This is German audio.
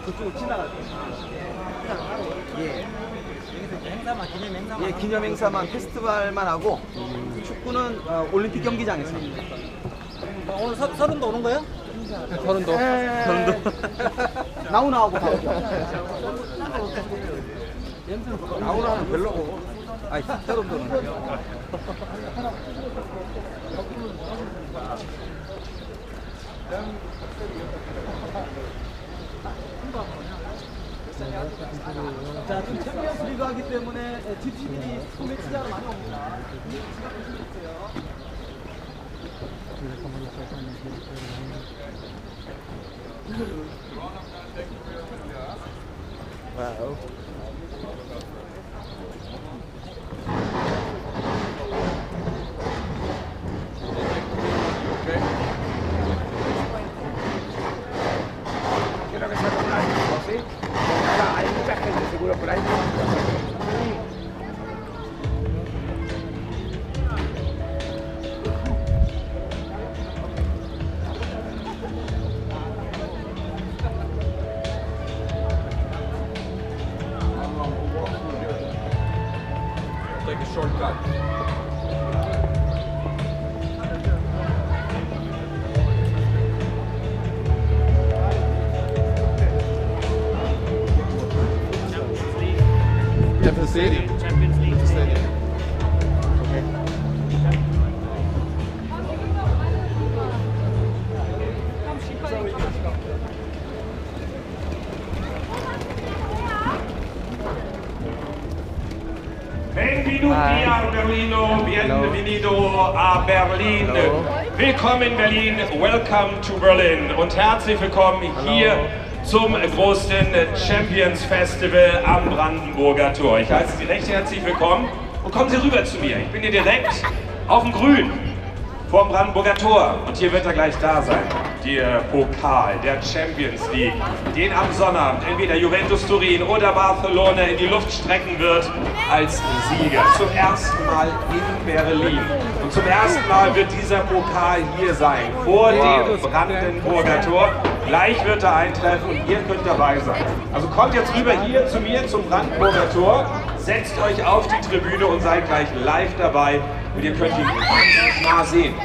그쪽으로 지나갈 거예요. 예. 행사만, 기념 행사만. 예, 기념 행사만 페스티벌만 하고 축구는 올림픽 경기장에서. 오늘 서른도 오는 거예요? 서른도. 나훈아하고 다 오죠. 나훈아는 별로고. 아니, 서른도는. 자, 지금 챔피언스 리그 하기 때문에 집주민이 소매 투자로 많이 옵니다. 지갑 조심해주세요. 와우. Quiero que se ponga ahí, ¿sí? Hay mucha gente seguro por ahí. Take a shortcut. Champions League. Champions League Stadium. Okay. Benvenuti a Berlino, bienvenido a Berlin. Willkommen Berlin, welcome to Berlin und herzlich willkommen hier zum großen Champions Festival am Brandenburger Tor. Ich heiße Sie recht herzlich willkommen und kommen Sie rüber zu mir. Ich bin hier direkt auf dem Grün vor dem Brandenburger Tor und hier wird er gleich da sein. Der Pokal der Champions League, den am Sonnabend entweder Juventus Turin oder Barcelona in die Luft strecken wird als Sieger. Zum ersten Mal in Berlin. Und zum ersten Mal wird dieser Pokal hier sein, vor dem Brandenburger Tor. Gleich wird er eintreffen und ihr könnt dabei sein. Also kommt jetzt rüber hier zu mir zum Brandenburger Tor, setzt euch auf die Tribüne und seid gleich live dabei und ihr könnt ihn ganz nah sehen.